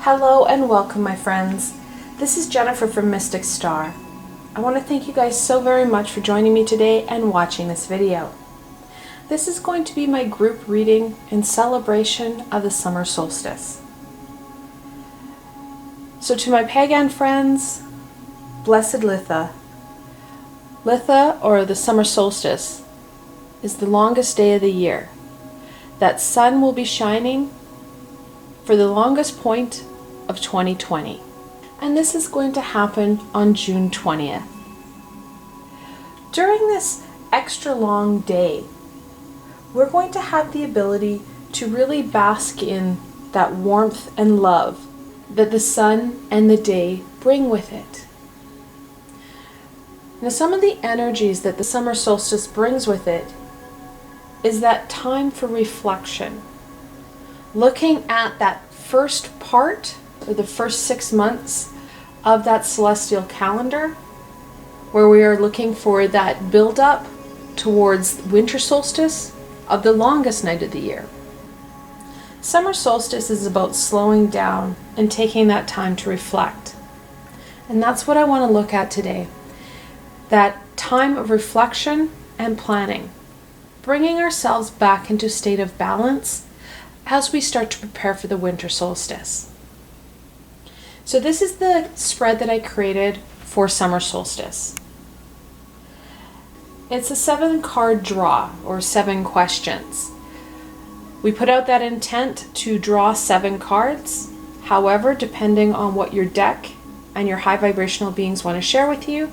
Hello and welcome, my friends. This is Jennifer from Mystic Star. I want to thank you guys so very much for joining me today and watching this video. This is going to be my group reading in celebration of the summer solstice. So to my pagan friends, blessed Litha. Litha, or the summer solstice, is the longest day of the year. That sun will be shining for the longest point of 2020. And this is going to happen on June 20th. During this extra long day, we're going to have the ability to really bask in that warmth and love that the sun and the day bring with it. Now, some of the energies that the summer solstice brings with it is that time for reflection. Looking at that first part, or the first 6 months of that celestial calendar, where we are looking for that build-up towards winter solstice of the longest night of the year. Summer solstice is about slowing down and taking that time to reflect. And that's what I want to look at today. That time of reflection and planning, bringing ourselves back into a state of balance as we start to prepare for the winter solstice. So this is the spread that I created for summer solstice. It's a 7-card draw, or 7 questions. We put out that intent to draw 7 cards. However, depending on what your deck and your high vibrational beings want to share with you,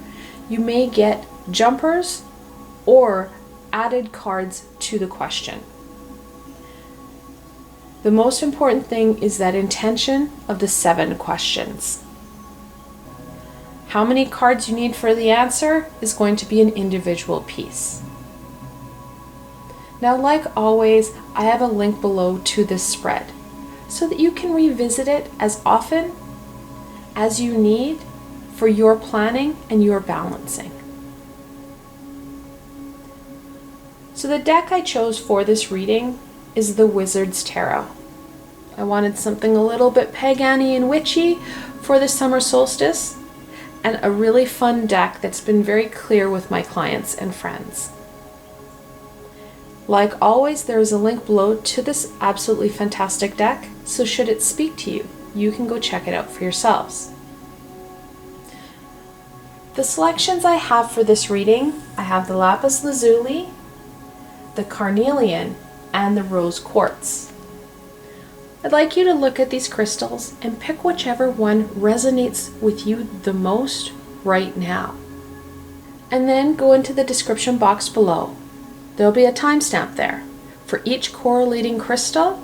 you may get jumpers or added cards to the question. The most important thing is that intention of the 7 questions. How many cards you need for the answer is going to be an individual piece. Now, like always, I have a link below to this spread so that you can revisit it as often as you need for your planning and your balancing. So the deck I chose for this reading is the Wizard's Tarot. I wanted something a little bit pagan-y and witchy for the summer solstice, and a really fun deck that's been very clear with my clients and friends. Like always, there is a link below to this absolutely fantastic deck, so should it speak to you, you can go check it out for yourselves. The selections I have for this reading, I have the Lapis Lazuli, the Carnelian, and the Rose Quartz. I'd like you to look at these crystals and pick whichever one resonates with you the most right now. And then go into the description box below. There'll be a timestamp there. For each correlating crystal,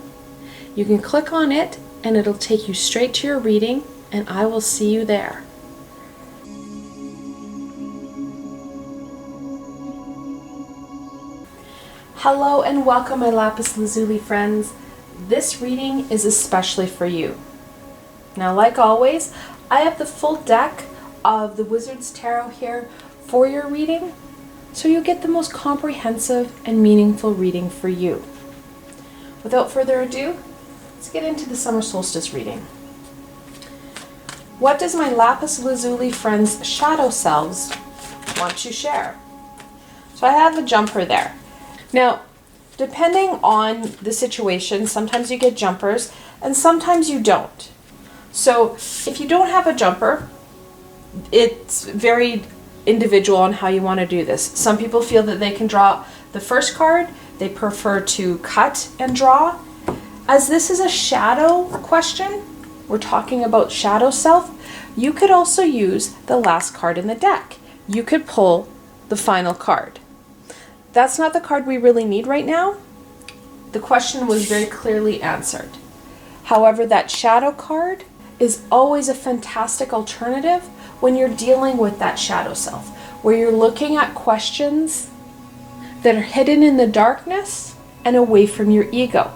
you can click on it and it'll take you straight to your reading, and I will see you there. Hello and welcome, my Lapis Lazuli friends. This reading is especially for you. Now, like always, I have the full deck of the Wizard's Tarot here for your reading, so you get the most comprehensive and meaningful reading for you. Without further ado, let's get into the summer solstice reading. What does my Lapis Lazuli friends' shadow selves want to share? So I have a jumper there. Now, depending on the situation, sometimes you get jumpers and sometimes you don't. So if you don't have a jumper, it's very individual on how you want to do this. Some people feel that they can draw the first card. They prefer to cut and draw. As this is a shadow question, we're talking about shadow self, you could also use the last card in the deck. You could pull the final card. That's not the card we really need right now. The question was very clearly answered. However, that shadow card is always a fantastic alternative when you're dealing with that shadow self, where you're looking at questions that are hidden in the darkness and away from your ego.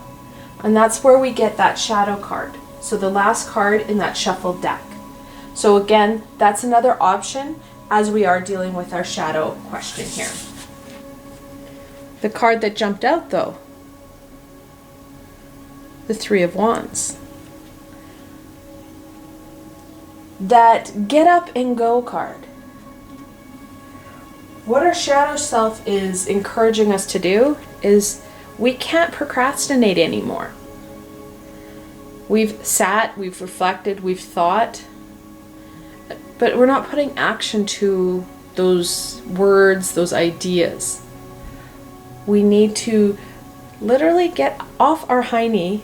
And that's where we get that shadow card. So the last card in that shuffled deck. So again, that's another option as we are dealing with our shadow question here. The card that jumped out, though, the Three of Wands. that get up and go card. What our shadow self is encouraging us to do is we can't procrastinate anymore. We've sat, we've reflected, we've thought, but we're not putting action to those words, those ideas. We need to literally get off our high knee,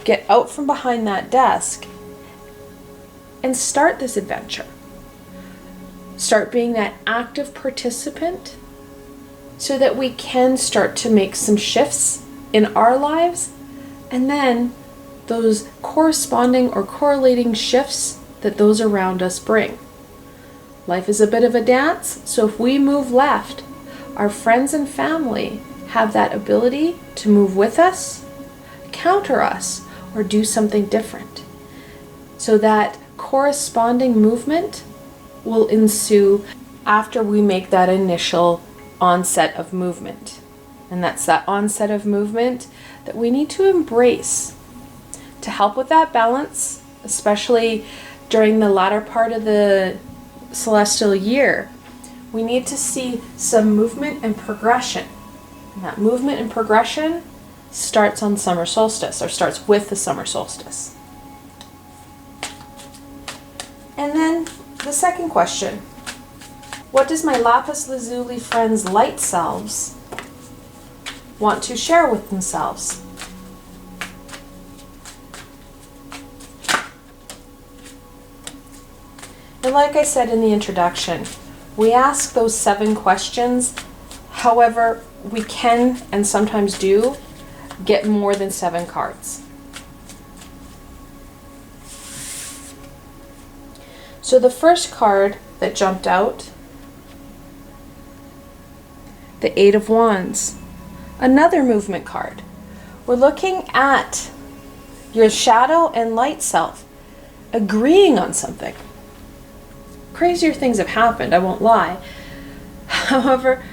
get out from behind that desk, and start this adventure. Start being that active participant so that we can start to make some shifts in our lives, and then those corresponding or correlating shifts that those around us bring. Life is a bit of a dance, so if we move left, our friends and family have that ability to move with us, counter us, or do something different. So that corresponding movement will ensue after we make that initial onset of movement. And that's that onset of movement that we need to embrace to help with that balance, especially during the latter part of the celestial year. We need to see some movement and progression. And that movement and progression starts on summer solstice, or starts with the summer solstice. And then the second question, what does my Lapis Lazuli friends' light selves want to share with themselves? And like I said in the introduction, we ask those 7 questions. However, we can, and sometimes do, get more than 7 cards. So the first card that jumped out, the 8 of Wands, another movement card. We're looking at your shadow and light self agreeing on something. Crazier things have happened, I won't lie. However,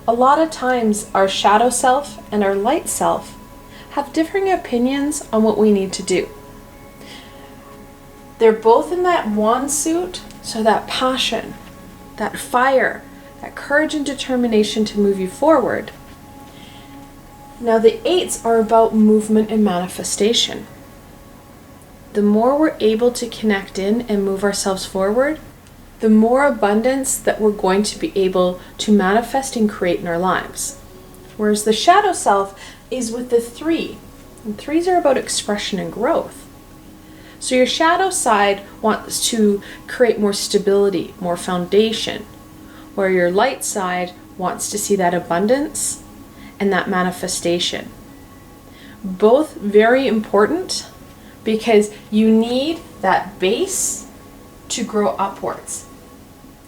a lot of times our shadow self and our light self have differing opinions on what we need to do. They're both in that wand suit, so that passion, that fire, that courage and determination to move you forward. Now the 8s are about movement and manifestation. The more we're able to connect in and move ourselves forward, the more abundance that we're going to be able to manifest and create in our lives. Whereas the shadow self is with the 3. And 3s are about expression and growth. So your shadow side wants to create more stability, more foundation, where your light side wants to see that abundance and that manifestation. Both very important because you need that base to grow upwards.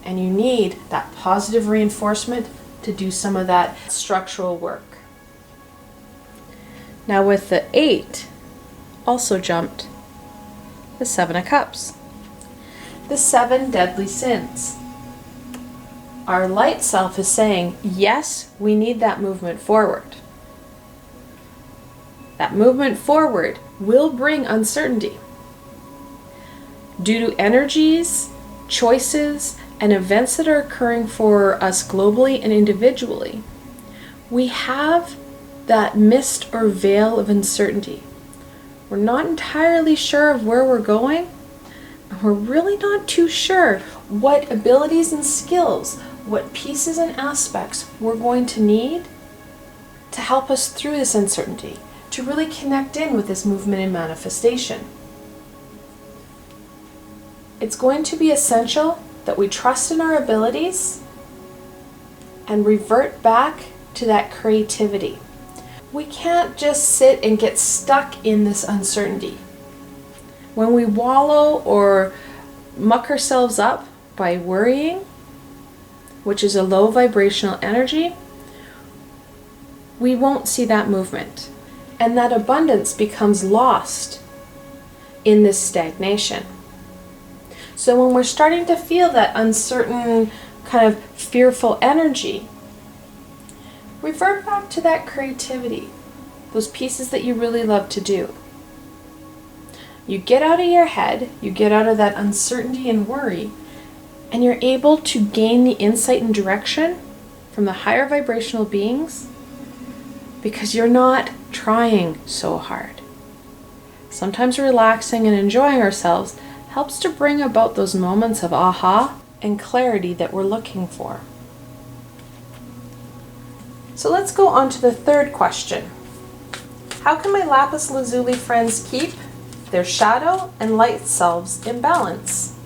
And you need that positive reinforcement to do some of that structural work. Now with the 8, also jumped the 7 of Cups. The 7 deadly sins. Our light self is saying, yes, we need that movement forward. That movement forward will bring uncertainty. Due to energies, choices, and events that are occurring for us globally and individually, we have that mist or veil of uncertainty. We're not entirely sure of where we're going, and we're really not too sure what abilities and skills, what pieces and aspects we're going to need to help us through this uncertainty, to really connect in with this movement and manifestation. It's going to be essential that we trust in our abilities and revert back to that creativity. We can't just sit and get stuck in this uncertainty. When we wallow or muck ourselves up by worrying, which is a low vibrational energy, we won't see that movement. And that abundance becomes lost in this stagnation. So when we're starting to feel that uncertain, kind of fearful energy, revert back to that creativity, those pieces that you really love to do. You get out of your head, you get out of that uncertainty and worry, and you're able to gain the insight and direction from the higher vibrational beings because you're not trying so hard. Sometimes relaxing and enjoying ourselves helps to bring about those moments of aha and clarity that we're looking for. So let's go on to the third question. How can my Lapis Lazuli friends keep their shadow and light selves in balance?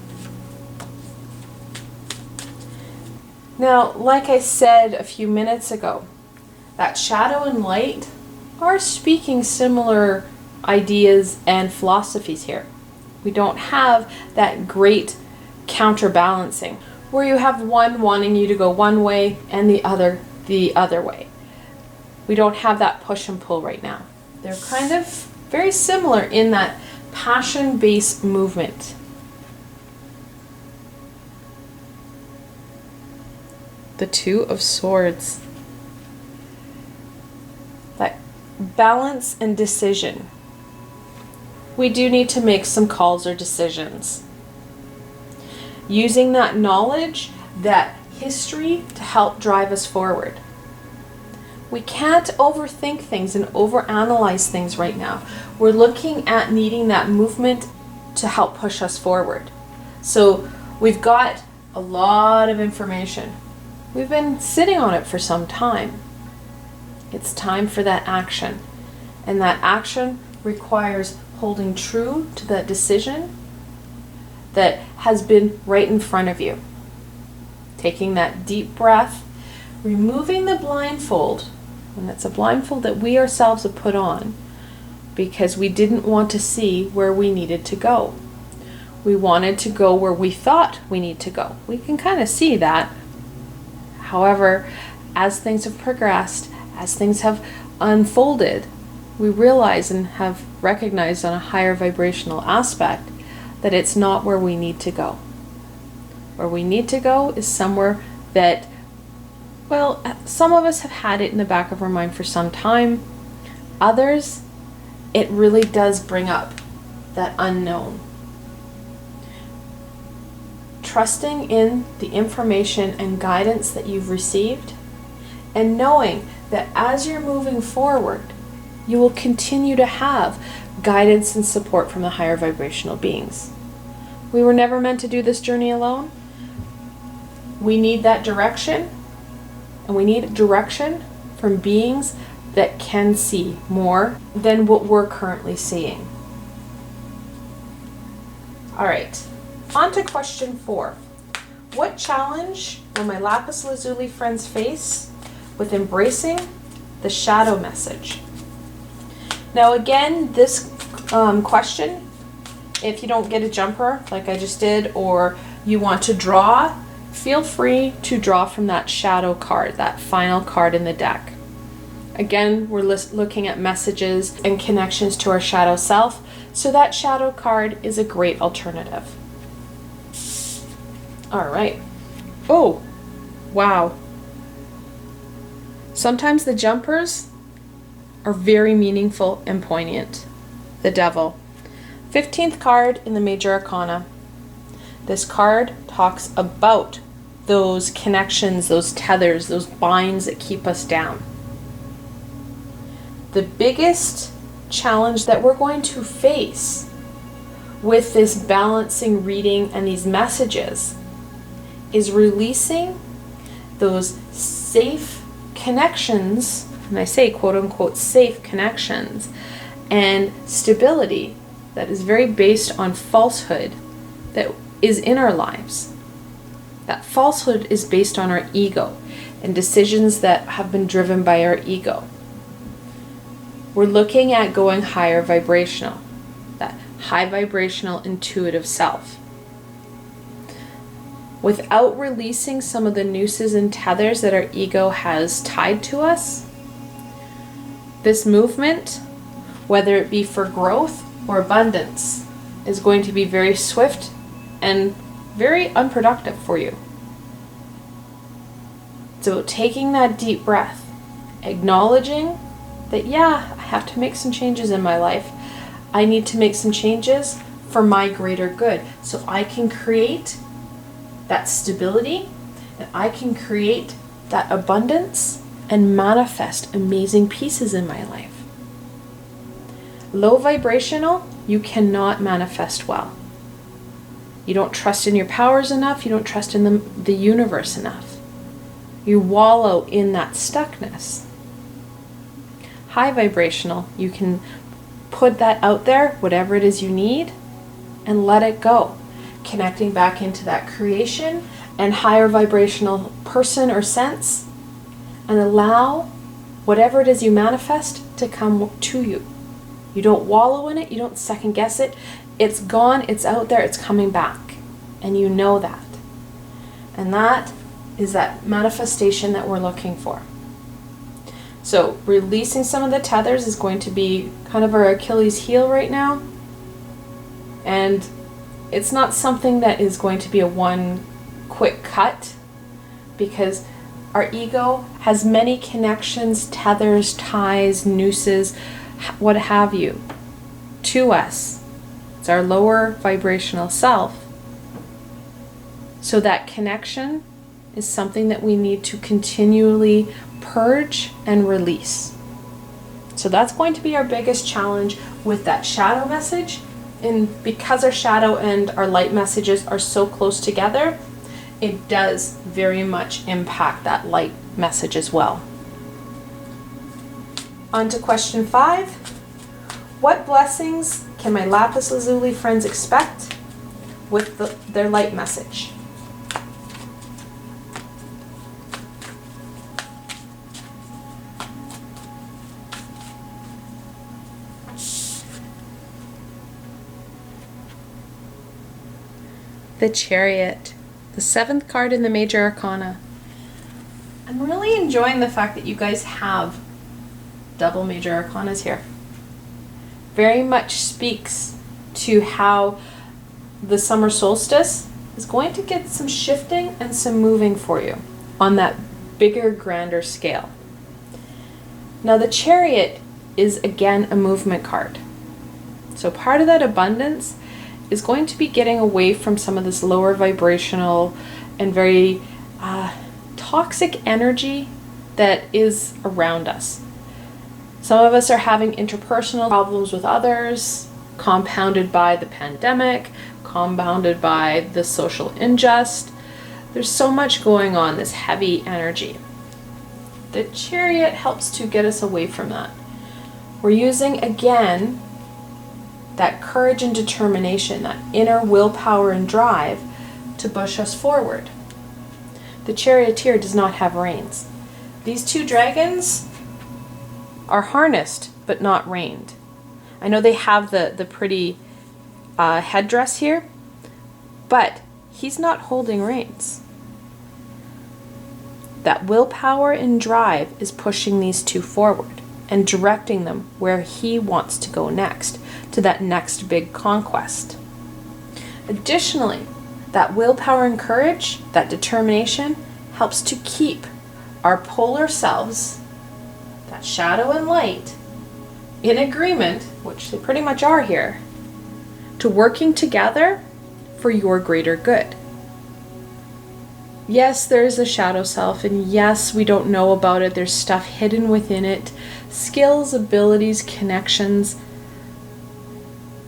Now, like I said a few minutes ago, that shadow and light are speaking similar ideas and philosophies here. We don't have that great counterbalancing where you have one wanting you to go one way and the other way. We don't have that push and pull right now. They're kind of very similar in that passion-based movement. The Two of Swords. That balance and decision. We do need to make some calls or decisions. Using that knowledge, that history to help drive us forward. We can't overthink things and overanalyze things right now. We're looking at needing that movement to help push us forward. So we've got a lot of information. We've been sitting on it for some time. It's time for that action. And that action requires holding true to that decision that has been right in front of you. Taking that deep breath, removing the blindfold, and it's a blindfold that we ourselves have put on because we didn't want to see where we needed to go. We wanted to go where we thought we need to go. We can kind of see that. However, as things have progressed, as things have unfolded, we realize and have recognized on a higher vibrational aspect that it's not where we need to go. Where we need to go is somewhere that, well, some of us have had it in the back of our mind for some time. Others, it really does bring up that unknown. Trusting in the information and guidance that you've received, and knowing that as you're moving forward, you will continue to have guidance and support from the higher vibrational beings. We were never meant to do this journey alone. We need that direction, and we need direction from beings that can see more than what we're currently seeing. All right. On to question 4. What challenge will my Lapis Lazuli friends face with embracing the shadow message? Now again, this question, if you don't get a jumper like I just did, or you want to draw, feel free to draw from that shadow card, that final card in the deck. Again, we're looking at messages and connections to our shadow self, so that shadow card is a great alternative. All right. Oh, wow. Sometimes the jumpers are very meaningful and poignant. The Devil. 15th card in the Major Arcana. This card talks about those connections, those tethers, those binds that keep us down. The biggest challenge that we're going to face with this balancing reading and these messages is releasing those safe connections, and I say quote unquote safe connections, and stability that is very based on falsehood that is in our lives. That falsehood is based on our ego and decisions that have been driven by our ego. We're looking at going higher vibrational, that high vibrational intuitive self. Without releasing some of the nooses and tethers that our ego has tied to us, this movement, whether it be for growth or abundance, is going to be very swift and very unproductive for you. So taking that deep breath, acknowledging that, yeah, I have to make some changes in my life. I need to make some changes for my greater good. So I can create that stability, and I can create that abundance and manifest amazing pieces in my life. Low vibrational, you cannot manifest well. You don't trust in your powers enough. You don't trust in the universe enough. You wallow in that stuckness. High vibrational, you can put that out there, whatever it is you need, and let it go. Connecting back into that creation and higher vibrational person or sense, and allow whatever it is you manifest to come to you. You don't wallow in it, you don't second guess it. It's gone, it's out there, it's coming back. And you know that. And that is that manifestation that we're looking for. So releasing some of the tethers is going to be kind of our Achilles heel right now. And it's not something that is going to be a one quick cut, because our ego has many connections, tethers, ties, nooses, what have you, to us. It's our lower vibrational self. So that connection is something that we need to continually purge and release. So that's going to be our biggest challenge with that shadow message. And because our shadow and our light messages are so close together, it does very much impact that light message as well. On to question 5. What blessings can my Lapis Lazuli friends expect with their light message? The Chariot, the 7th card in the Major Arcana. I'm really enjoying the fact that you guys have double Major Arcanas here. Very much speaks to how the summer solstice is going to get some shifting and some moving for you on that bigger, grander scale. Now the Chariot is again a movement card. So part of that abundance is going to be getting away from some of this lower vibrational and very toxic energy that is around us. Some of us are having interpersonal problems with others, compounded by the pandemic, compounded by the social injustice. There's so much going on, this heavy energy. The Chariot helps to get us away from that. We're using, again, that courage and determination, that inner willpower and drive to push us forward. The Charioteer does not have reins. These two dragons are harnessed but not reined. I know they have the pretty headdress here, but he's not holding reins. That willpower and drive is pushing these two forward and directing them where he wants to go next, to that next big conquest. Additionally, that willpower and courage, that determination, helps to keep our polar selves, that shadow and light, in agreement, which they pretty much are here, to working together for your greater good. Yes, there's a shadow self, and yes, we don't know about it. There's stuff hidden within it, skills, abilities, connections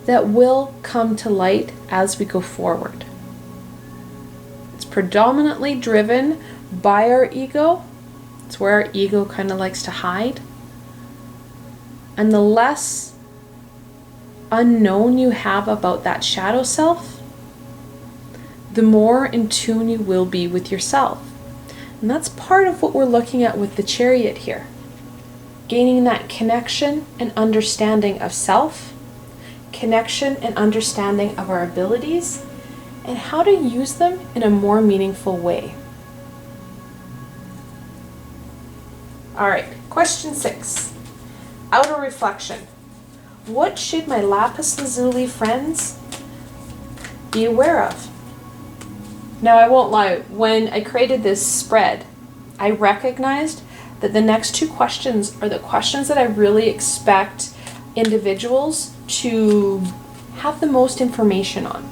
that will come to light as we go forward. It's predominantly driven by our ego. It's where our ego kind of likes to hide. And the less unknown you have about that shadow self, the more in tune you will be with yourself. And that's part of what we're looking at with the Chariot here. Gaining that connection and understanding of self, connection and understanding of our abilities, and how to use them in a more meaningful way. Alright, question 6. Outer reflection. What should my Lapis Lazuli friends be aware of? Now, I won't lie, when I created this spread, I recognized that the next two questions are the questions that I really expect individuals to have the most information on.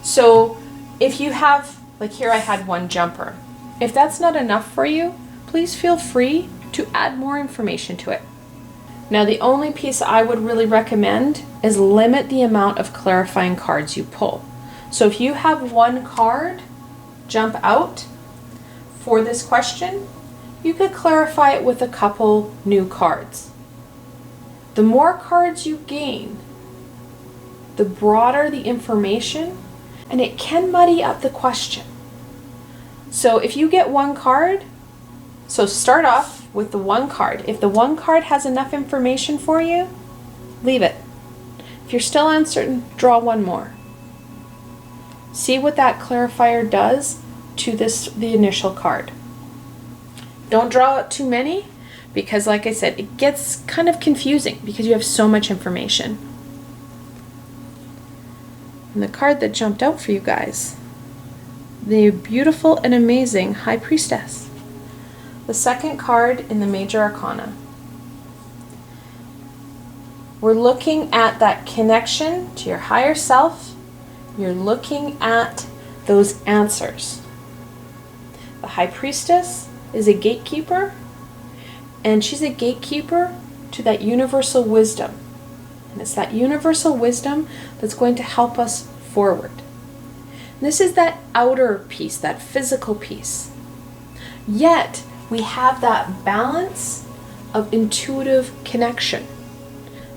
So if you have, like here I had one jumper. If that's not enough for you, please feel free to add more information to it. Now the only piece I would really recommend is limit the amount of clarifying cards you pull. So if you have one card jump out for this question, you could clarify it with a couple new cards. The more cards you gain, the broader the information, and it can muddy up the question. So if you get one card, so start off with the one card. If the one card has enough information for you, leave it. If you're still uncertain, draw one more. See what that clarifier does to the initial card. Don't draw out too many because, like I said, it gets kind of confusing because you have so much information. And the card that jumped out for you guys, the beautiful and amazing High Priestess. The second card in the Major Arcana. We're looking at that connection to your higher self. You're looking at those answers. The High Priestess is a gatekeeper, and she's a gatekeeper to that universal wisdom. And it's that universal wisdom that's going to help us forward. And this is that outer piece, that physical piece. Yet, we have that balance of intuitive connection.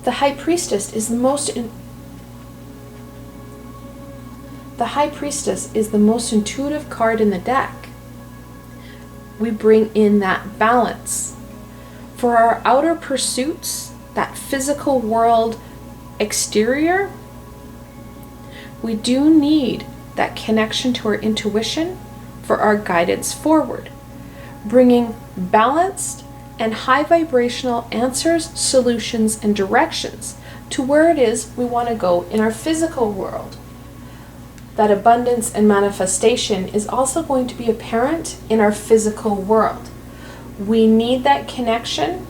The High Priestess is the most intuitive card in the deck. We bring in that balance. For our outer pursuits, that physical world exterior, we do need that connection to our intuition for our guidance forward, bringing balanced and high vibrational answers, solutions, and directions to where it is we want to go in our physical world. That abundance and manifestation is also going to be apparent in our physical world. We need that connection.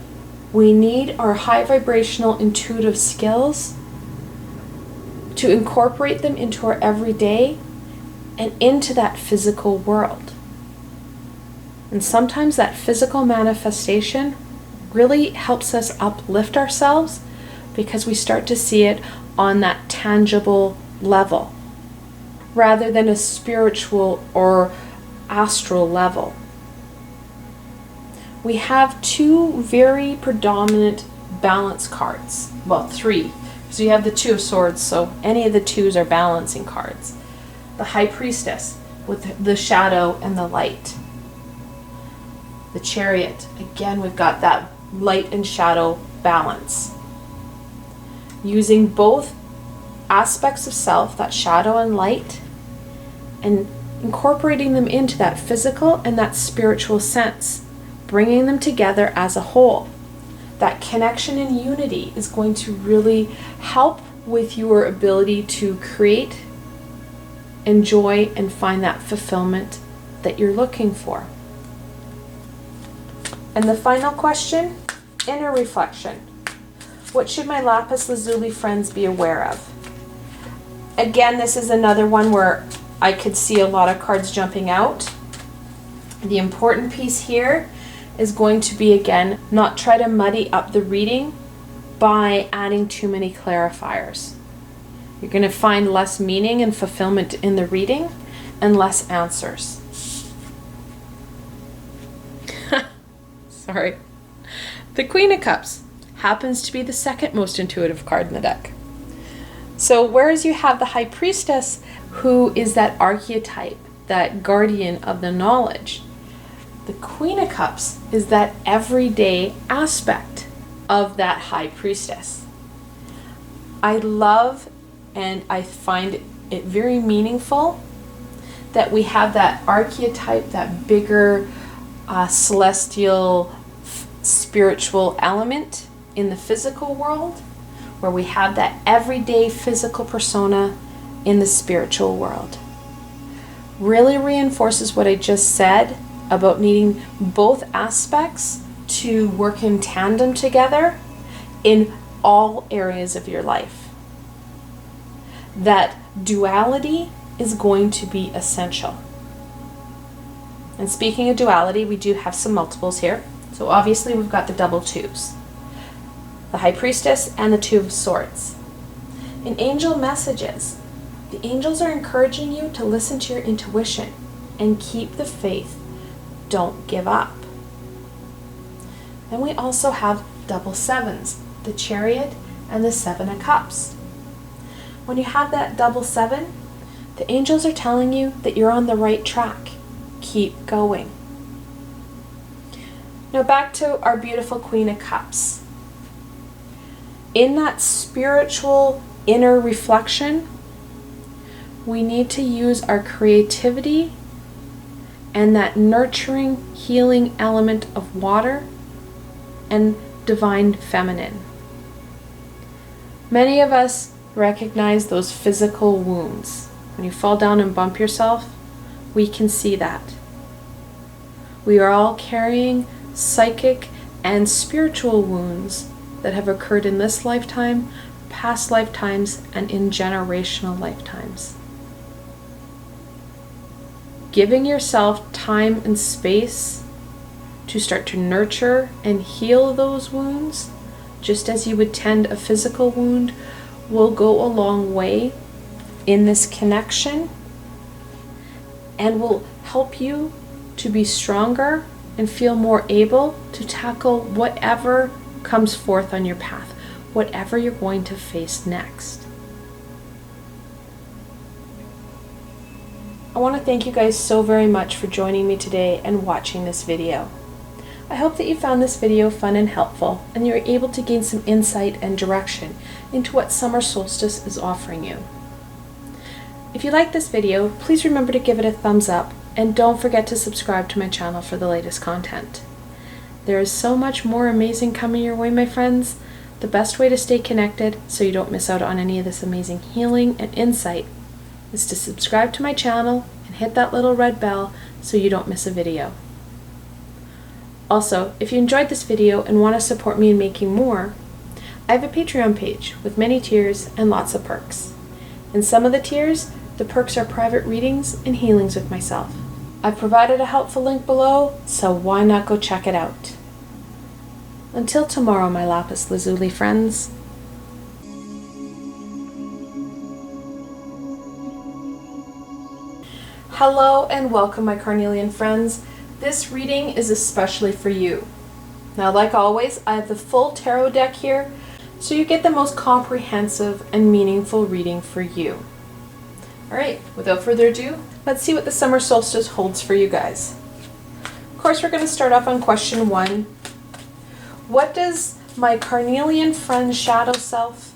We need our high vibrational intuitive skills to incorporate them into our everyday and into that physical world. And sometimes that physical manifestation really helps us uplift ourselves because we start to see it on that tangible level, rather than a spiritual or astral level. We have two very predominant balance cards. Well, three, because you have the Two of Swords, so any of the twos are balancing cards. The High Priestess with the shadow and the light. The Chariot, again, we've got that light and shadow balance. Using both aspects of self, that shadow and light, and incorporating them into that physical and that spiritual sense, bringing them together as a whole. That connection and unity is going to really help with your ability to create, enjoy, and find that fulfillment that you're looking for. And the final question, inner reflection. What should my Lapis Lazuli friends be aware of? Again, this is another one where I could see a lot of cards jumping out. The important piece here is going to be, again, not try to muddy up the reading by adding too many clarifiers. You're going to find less meaning and fulfillment in the reading and less answers. Sorry. The Queen of Cups happens to be the second most intuitive card in the deck. So whereas you have the High Priestess, who is that archetype, that guardian of the knowledge, the Queen of Cups is that everyday aspect of that High Priestess. I love and I find it very meaningful that we have that archetype, that bigger celestial spiritual element in the physical world, where we have that everyday physical persona in the spiritual world. Really reinforces what I just said about needing both aspects to work in tandem together in all areas of your life. That duality is going to be essential. And speaking of duality, we do have some multiples here. So obviously we've got the double twos, the High Priestess and the Two of Swords. In angel messages, the angels are encouraging you to listen to your intuition and keep the faith. Don't give up. Then we also have double sevens, the Chariot and the Seven of Cups. When you have that double seven, the angels are telling you that you're on the right track. Keep going. Now back to our beautiful Queen of Cups. In that spiritual inner reflection, we need to use our creativity and that nurturing, healing element of water and divine feminine. Many of us recognize those physical wounds. When you fall down and bump yourself, we can see that. We are all carrying psychic and spiritual wounds that have occurred in this lifetime, past lifetimes, and in generational lifetimes. Giving yourself time and space to start to nurture and heal those wounds, just as you would tend a physical wound, will go a long way in this connection and will help you to be stronger and feel more able to tackle whatever comes forth on your path, whatever you're going to face next. I want to thank you guys so very much for joining me today and watching this video. I hope that you found this video fun and helpful, and you're able to gain some insight and direction into what summer solstice is offering you. If you like this video, please remember to give it a thumbs up, and don't forget to subscribe to my channel for the latest content. There is so much more amazing coming your way, my friends. The best way to stay connected so you don't miss out on any of this amazing healing and insight is to subscribe to my channel and hit that little red bell so you don't miss a video. Also, if you enjoyed this video and want to support me in making more, I have a Patreon page with many tiers and lots of perks. In some of the tiers, the perks are private readings and healings with myself. I've provided a helpful link below, so why not go check it out? Until tomorrow, my Lapis Lazuli friends. Hello and welcome, my Carnelian friends. This reading is especially for you. Now, like always, I have the full tarot deck here, so you get the most comprehensive and meaningful reading for you. Alright, without further ado, let's see what the summer solstice holds for you guys. Of course, we're going to start off on question 1. What does my Carnelian friend's shadow self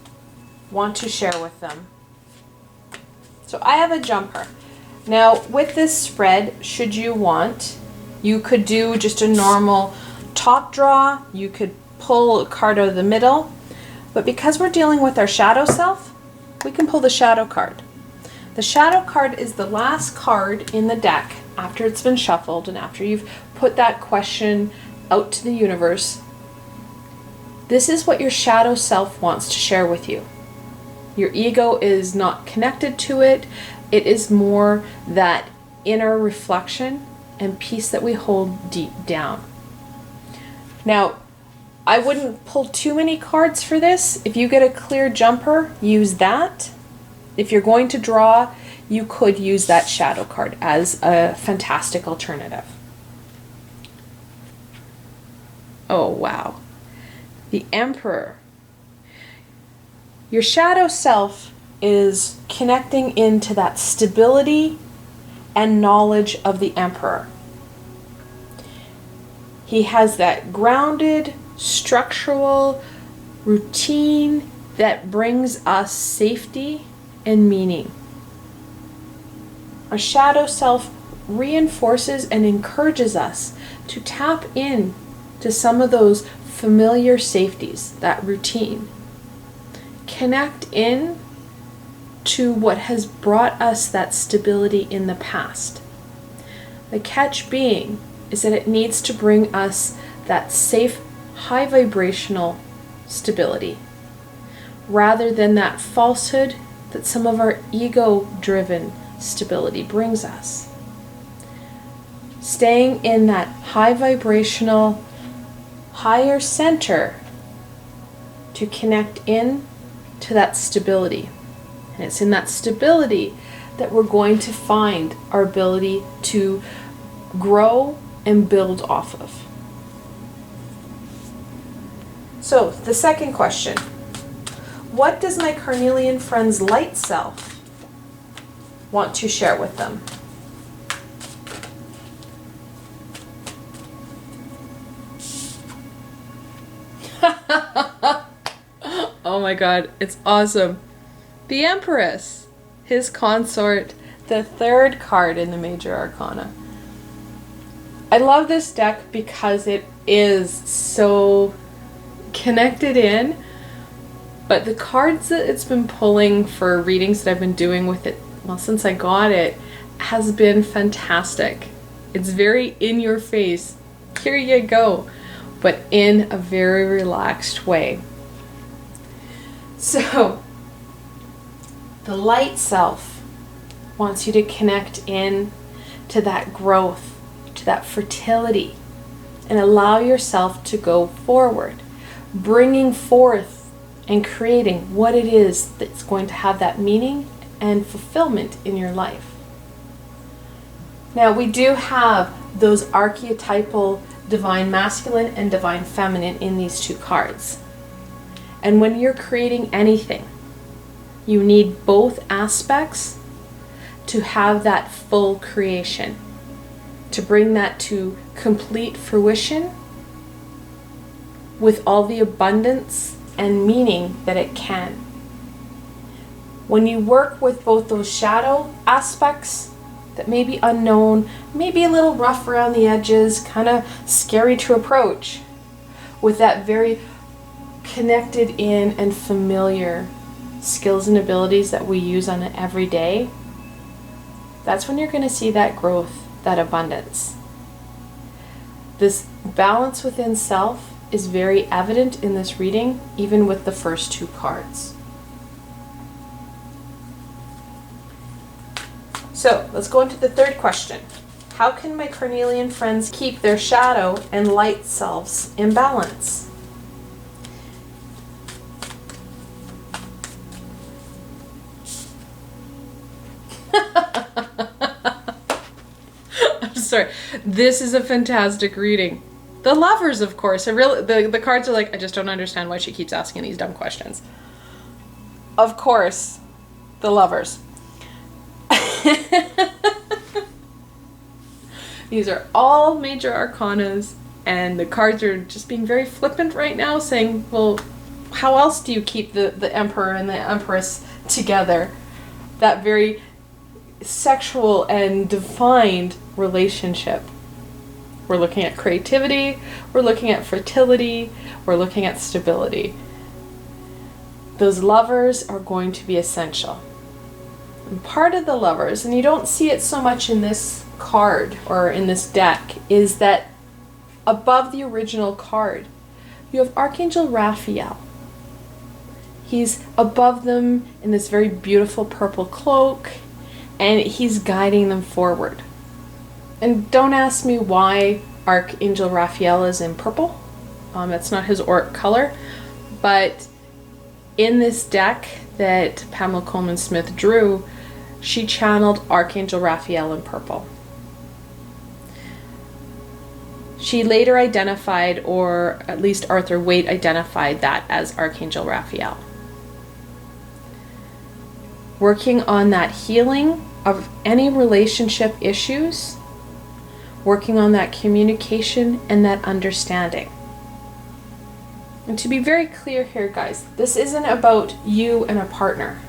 want to share with them? So I have a jumper. Now, with this spread, should you want, you could do just a normal top draw. You could pull a card out of the middle. But because we're dealing with our shadow self, we can pull the shadow card. The shadow card is the last card in the deck after it's been shuffled and after you've put that question out to the universe. This is what your shadow self wants to share with you. Your ego is not connected to it. It is more that inner reflection and peace that we hold deep down. Now, I wouldn't pull too many cards for this. If you get a clear jumper, use that. If you're going to draw, you could use that shadow card as a fantastic alternative. Oh, wow. The Emperor. Your shadow self is connecting into that stability and knowledge of the Emperor. He has that grounded, structural routine that brings us safety and meaning. Our shadow self reinforces and encourages us to tap in to some of those familiar safeties, that routine. Connect in to what has brought us that stability in the past. The catch being is that it needs to bring us that safe, high vibrational stability. rather than that falsehood that some of our ego-driven stability brings us. Staying in that high vibrational, higher center to connect in to that stability. And it's in that stability that we're going to find our ability to grow and build off of. So, the second question. What does my carnelian friend's light self want to share with them? Oh my god, it's awesome. The Empress, his consort, the third card in the Major Arcana. I love this deck because it is so connected in, but the cards that it's been pulling for readings that I've been doing with it, well, since I got it, has been fantastic. It's very in your face. Here you go. But in a very relaxed way. So, the light self wants you to connect in to that growth, to that fertility, and allow yourself to go forward, bringing forth and creating what it is that's going to have that meaning and fulfillment in your life. Now, we do have those archetypal divine masculine and divine feminine in these two cards. And when you're creating anything, you need both aspects to have that full creation, to bring that to complete fruition with all the abundance and meaning that it can. When you work with both those shadow aspects that may be unknown, maybe a little rough around the edges, kind of scary to approach, with that very connected in and familiar skills and abilities that we use on an everyday, that's when you're going to see that growth, that abundance. This balance within self is very evident in this reading, even with the first two cards. So let's go into the third question. How can my carnelian friends keep their shadow and light selves in balance? I'm sorry. This is a fantastic reading. The Lovers, of course. The cards are like, I just don't understand why she keeps asking these dumb questions. Of course, the Lovers. These are all major arcanas, and the cards are just being very flippant right now, saying, well, how else do you keep the Emperor and the Empress together? That very sexual and defined relationship. We're looking at creativity, we're looking at fertility, we're looking at stability. Those lovers are going to be essential. And part of the Lovers, and you don't see it so much in this card or in this deck, is that above the original card, you have Archangel Raphael. He's above them in this very beautiful purple cloak, and he's guiding them forward. And don't ask me why Archangel Raphael is in purple. That's not his auric color, but in this deck that Pamela Coleman Smith drew, she channeled Archangel Raphael in purple. She later identified, or at least Arthur Waite identified that as Archangel Raphael. Working on that healing of any relationship issues, working on that communication and that understanding. And to be very clear here, guys, this isn't about you and a partner.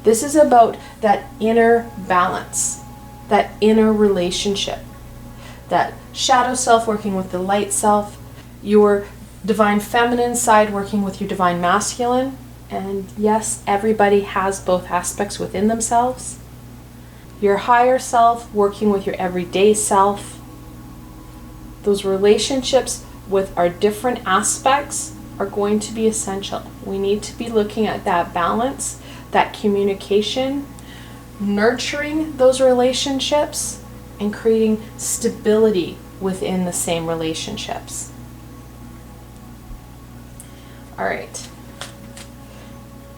This is about that inner balance, that inner relationship, that shadow self working with the light self, your divine feminine side working with your divine masculine. And yes, everybody has both aspects within themselves. Your higher self working with your everyday self. Those relationships with our different aspects are going to be essential. We need to be looking at that balance, that communication, nurturing those relationships, and creating stability within the same relationships. All right.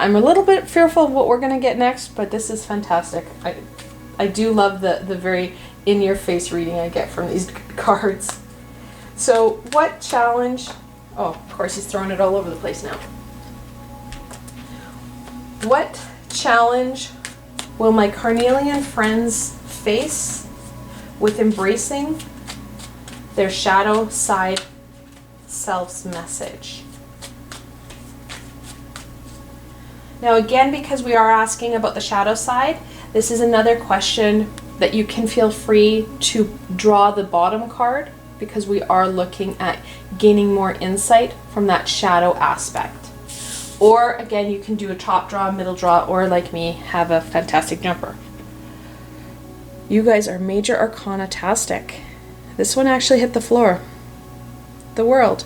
I'm a little bit fearful of what we're going to get next, but this is fantastic. I do love the very in-your-face reading I get from these cards. So what challenge... Oh, of course, he's throwing it all over the place now. What challenge will my Carnelian friends face with embracing their shadow side self's message? Now again, because we are asking about the shadow side, this is another question that you can feel free to draw the bottom card, because we are looking at gaining more insight from that shadow aspect. Or again, you can do a top draw, middle draw, or like me, have a fantastic jumper. You guys are major arcana-tastic. This one actually hit the floor. The World.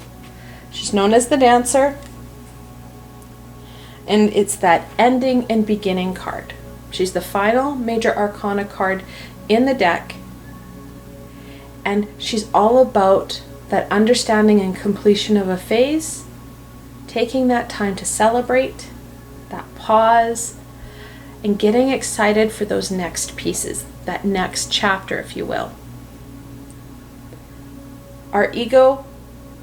She's known as the Dancer. And it's that ending and beginning card. She's the final major arcana card in the deck. And she's all about that understanding and completion of a phase, taking that time to celebrate, that pause, and getting excited for those next pieces, that next chapter, if you will. Our ego,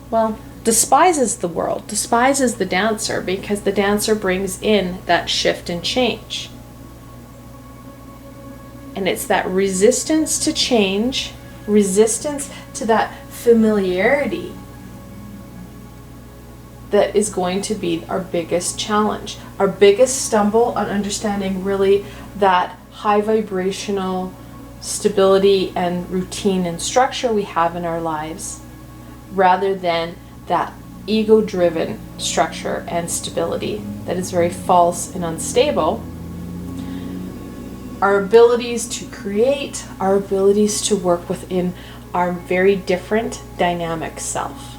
well, despises the World, despises the Dancer, because the Dancer brings in that shift and change. And it's that resistance to change, resistance to that familiarity, that is going to be our biggest challenge, our biggest stumble on understanding really that high vibrational stability and routine and structure we have in our lives, rather than that ego-driven structure and stability that is very false and unstable. Our abilities to create, our abilities to work within our very different dynamic self.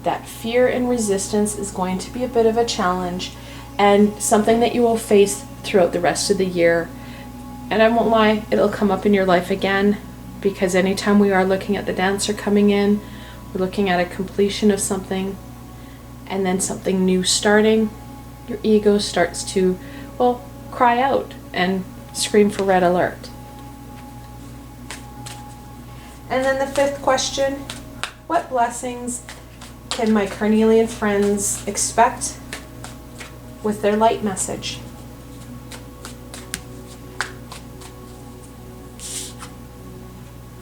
That fear and resistance is going to be a bit of a challenge, and something that you will face throughout the rest of the year. And I won't lie, it'll come up in your life again, because anytime we are looking at the Dancer coming in, we're looking at a completion of something, and then something new starting, your ego starts to, well, cry out and scream for red alert. And then the fifth question, what blessings can my Carnelian friends expect with their light message?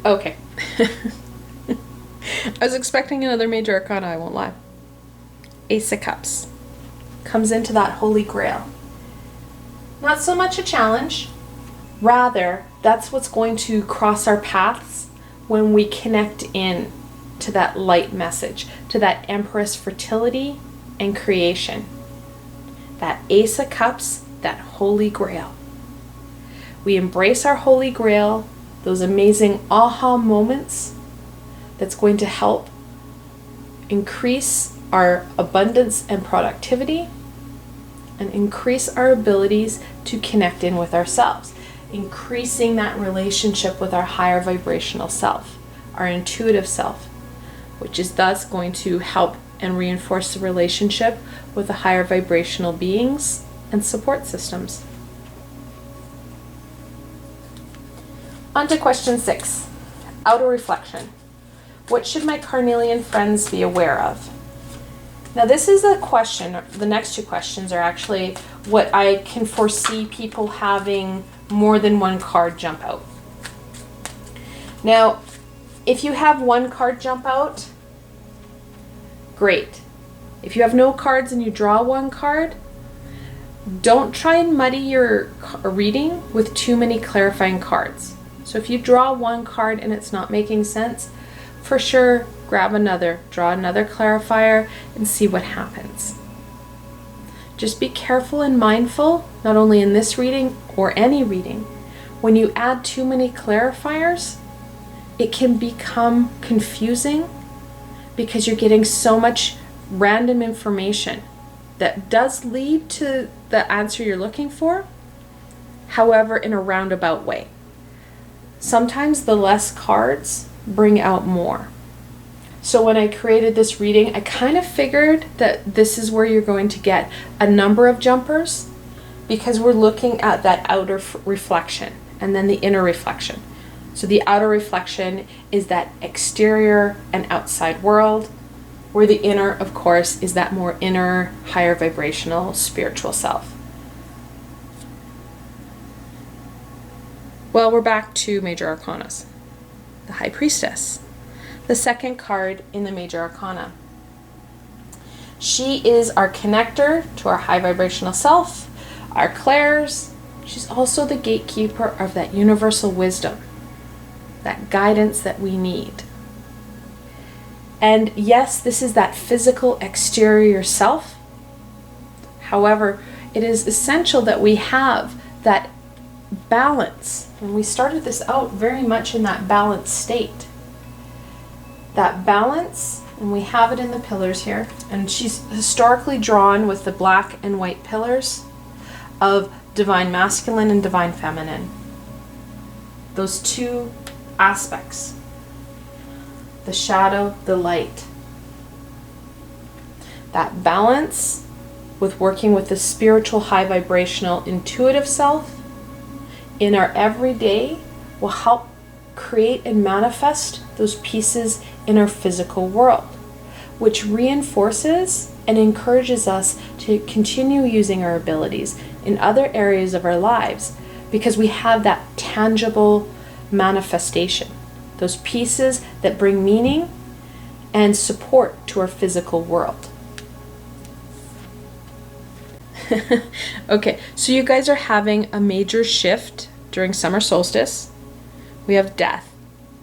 Okay. I was expecting another major arcana, I won't lie. Ace of Cups comes into that Holy Grail. Not so much a challenge, rather that's what's going to cross our paths when we connect in to that light message, to that Empress fertility and creation. That Ace of Cups, that Holy Grail. We embrace our Holy Grail, those amazing aha moments that's going to help increase our abundance and productivity, and increase our abilities to connect in with ourselves, increasing that relationship with our higher vibrational self, our intuitive self, which is thus going to help and reinforce the relationship with the higher vibrational beings and support systems. On to question 6, outer reflection. What should my Carnelian friends be aware of? Now this is a question, the next two questions are actually what I can foresee people having more than one card jump out. Now, if you have one card jump out, great. If you have no cards and you draw one card, don't try and muddy your reading with too many clarifying cards. So if you draw one card and it's not making sense, for sure, grab another, draw another clarifier, and see what happens. Just be careful and mindful, not only in this reading or any reading, when you add too many clarifiers, it can become confusing because you're getting so much random information that does lead to the answer you're looking for, however, in a roundabout way. Sometimes the less cards bring out more. So when I created this reading, I kind of figured that this is where you're going to get a number of jumpers, because we're looking at that outer reflection and then the inner reflection. So the outer reflection is that exterior and outside world, where the inner, of course, is that more inner, higher vibrational, spiritual self. Well, we're back to Major Arcanas. The High Priestess, the second card in the Major Arcana. She is our connector to our high vibrational self, our clairs. She's also the gatekeeper of that universal wisdom, that guidance that we need. And yes, this is that physical exterior self. However, it is essential that we have that balance. And we started this out very much in that balanced state. That balance, and we have it in the pillars here. And she's historically drawn with the black and white pillars of divine masculine and divine feminine. Those two aspects. The shadow, the light. That balance with working with the spiritual, high vibrational, intuitive self in our everyday will help create and manifest those pieces in our physical world, which reinforces and encourages us to continue using our abilities in other areas of our lives, because we have that tangible manifestation. Those pieces that bring meaning and support to our physical world. Okay, so you guys are having a major shift during summer solstice. We have death,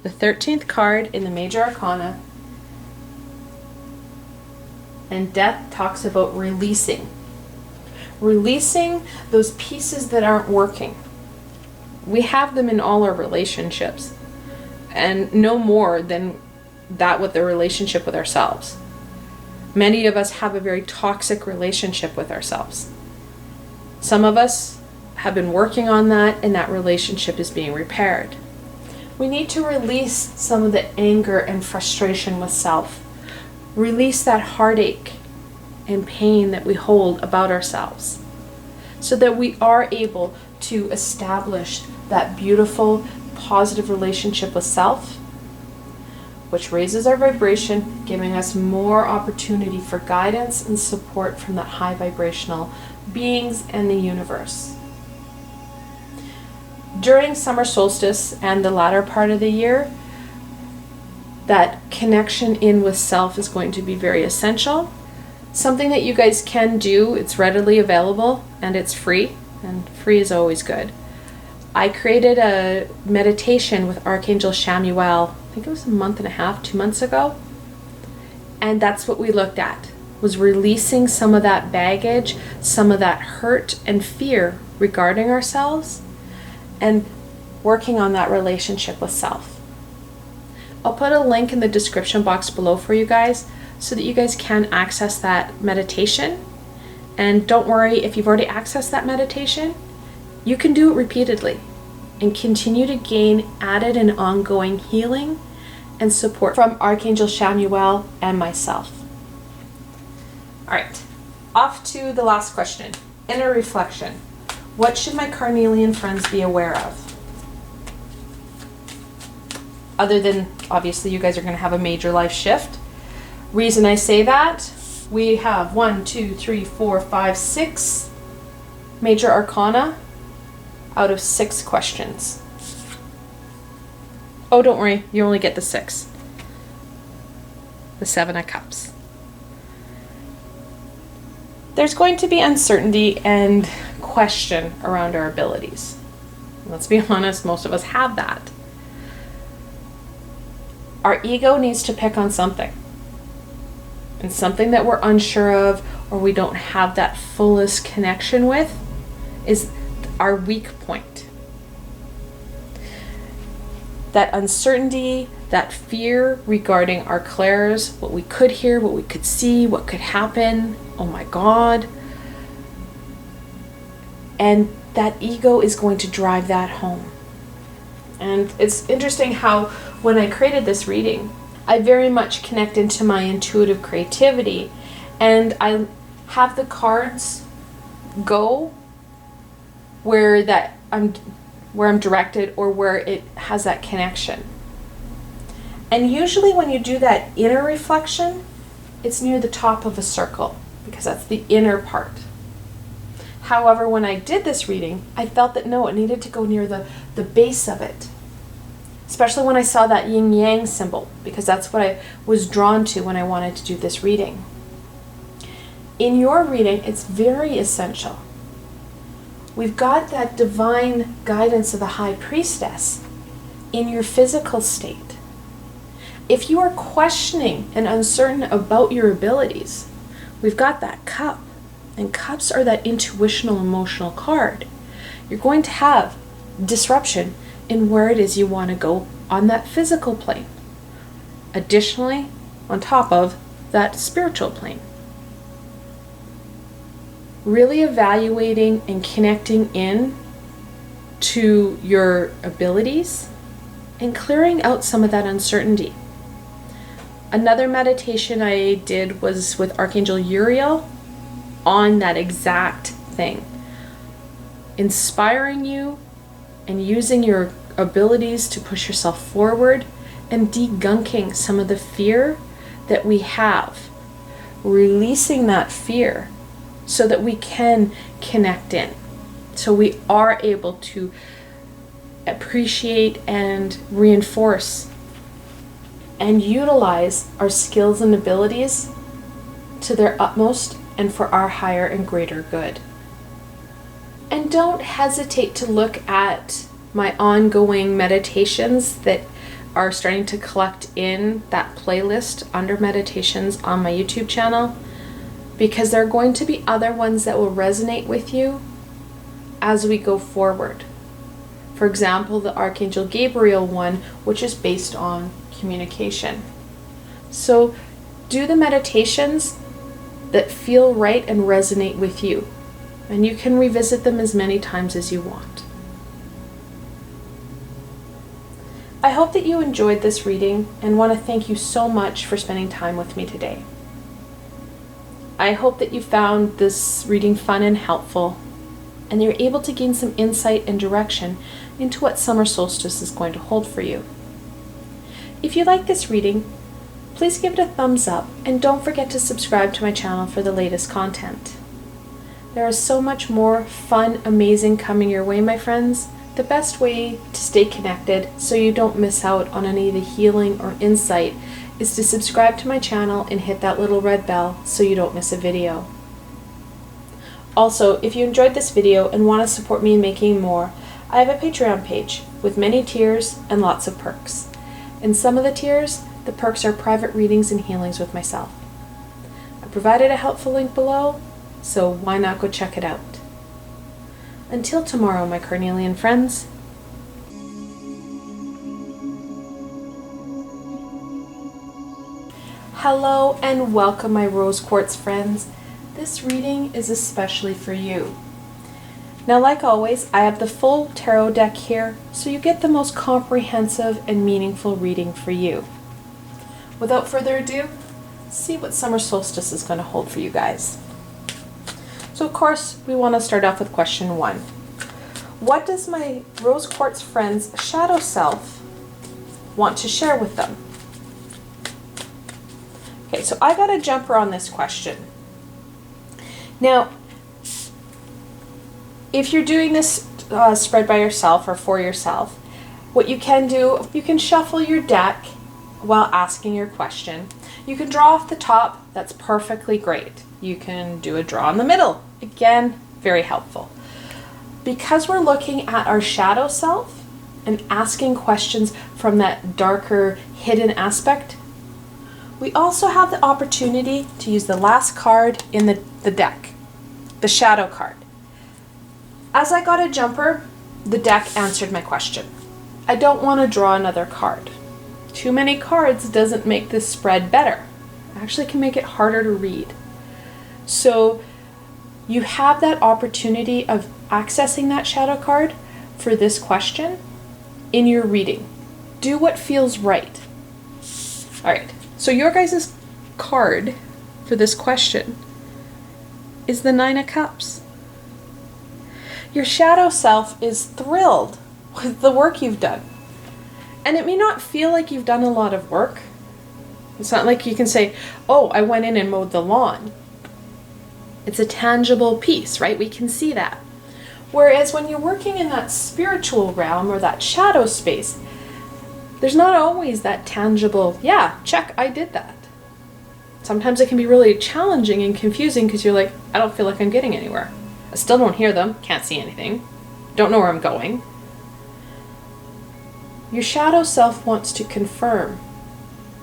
the 13th card in the Major Arcana. And death talks about releasing. Releasing those pieces that aren't working. We have them in all our relationships. And no more than that with the relationship with ourselves. Many of us have a very toxic relationship with ourselves. Some of us have been working on that, and that relationship is being repaired. We need to release some of the anger and frustration with self. Release that heartache and pain that we hold about ourselves, so that we are able to establish that beautiful, positive relationship with self, which raises our vibration, giving us more opportunity for guidance and support from that high vibrational beings and the universe. During summer solstice and the latter part of the year, that connection in with self is going to be very essential. Something that you guys can do, it's readily available and it's free, and free is always good. I created a meditation with Archangel Chamuel, I think it was a month and a half, 2 months ago. And that's what we looked at, was releasing some of that baggage, some of that hurt and fear regarding ourselves, and working on that relationship with self. I'll put a link in the description box below for you guys so that you guys can access that meditation. And don't worry, if you've already accessed that meditation, you can do it repeatedly and continue to gain added and ongoing healing and support from Archangel Chamuel and myself. All right, off to the last question. Inner reflection. What should my Carnelian friends be aware of? Other than, obviously, you guys are going to have a major life shift. Reason I say that, we have 1, 2, 3, 4, 5, 6 major arcana out of 6 questions. Oh, don't worry, you only get the 6. The 7 of Cups. There's going to be uncertainty and question around our abilities. Let's be honest, most of us have that. Our ego needs to pick on something. And something that we're unsure of or we don't have that fullest connection with is our weak point. That uncertainty, that fear regarding our clairs, what we could hear, what we could see, what could happen. Oh my God. And that ego is going to drive that home. And it's interesting how when I created this reading, I very much connect into my intuitive creativity, and I have the cards go where I'm directed, or where it has that connection. And usually when you do that inner reflection, it's near the top of a circle, because that's the inner part. However, when I did this reading, I felt that no, it needed to go near the base of it. Especially when I saw that yin-yang symbol, because that's what I was drawn to when I wanted to do this reading. In your reading, it's very essential. We've got that divine guidance of the High Priestess in your physical state. If you are questioning and uncertain about your abilities, we've got that cup. And cups are that intuitional, emotional card. You're going to have disruption in where it is you want to go on that physical plane. Additionally, on top of that spiritual plane. Really evaluating and connecting in to your abilities and clearing out some of that uncertainty. Another meditation I did was with Archangel Uriel on that exact thing. Inspiring you and using your abilities to push yourself forward and degunking some of the fear that we have. Releasing that fear so that we can connect in. So we are able to appreciate and reinforce and utilize our skills and abilities to their utmost and for our higher and greater good. And don't hesitate to look at my ongoing meditations that are starting to collect in that playlist under meditations on my YouTube channel, because there are going to be other ones that will resonate with you as we go forward. For example, the Archangel Gabriel one, which is based on communication. So do the meditations that feel right and resonate with you, and you can revisit them as many times as you want. I hope that you enjoyed this reading and want to thank you so much for spending time with me today. I hope that you found this reading fun and helpful, and you're able to gain some insight and direction into what summer solstice is going to hold for you. If you like this reading, please give it a thumbs up, and don't forget to subscribe to my channel for the latest content. There is so much more fun, amazing coming your way, my friends. The best way to stay connected so you don't miss out on any of the healing or insight is to subscribe to my channel and hit that little red bell so you don't miss a video. Also, if you enjoyed this video and want to support me in making more, I have a Patreon page with many tiers and lots of perks. In some of the tiers, the perks are private readings and healings with myself. I provided a helpful link below, so why not go check it out? Until tomorrow, my Carnelian friends. Hello and welcome, my rose quartz friends. This reading is especially for you. Now, like always, I have the full tarot deck here, so you get the most comprehensive and meaningful reading for you. Without further ado, see what summer solstice is going to hold for you guys. So of course, we want to start off with question 1. What does my rose quartz friend's shadow self want to share with them? Okay, so I got a jumper on this question. Now, if you're doing this spread by yourself or for yourself, what you can do, you can shuffle your deck while asking your question. You can draw off the top, that's perfectly great. You can do a draw in the middle. Again, very helpful. Because we're looking at our shadow self and asking questions from that darker, hidden aspect, we also have the opportunity to use the last card in the deck, the shadow card. As I got a jumper, the deck answered my question. I don't want to draw another card. Too many cards doesn't make this spread better. It actually can make it harder to read. So you have that opportunity of accessing that shadow card for this question in your reading. Do what feels right. All right, so your guys' card for this question is the Nine of Cups. Your shadow self is thrilled with the work you've done. And it may not feel like you've done a lot of work. It's not like you can say, oh, I went in and mowed the lawn. It's a tangible piece, right? We can see that. Whereas when you're working in that spiritual realm or that shadow space, there's not always that tangible, yeah, check, I did that. Sometimes it can be really challenging and confusing because you're like, I don't feel like I'm getting anywhere. I still don't hear them, can't see anything, don't know where I'm going. Your shadow self wants to confirm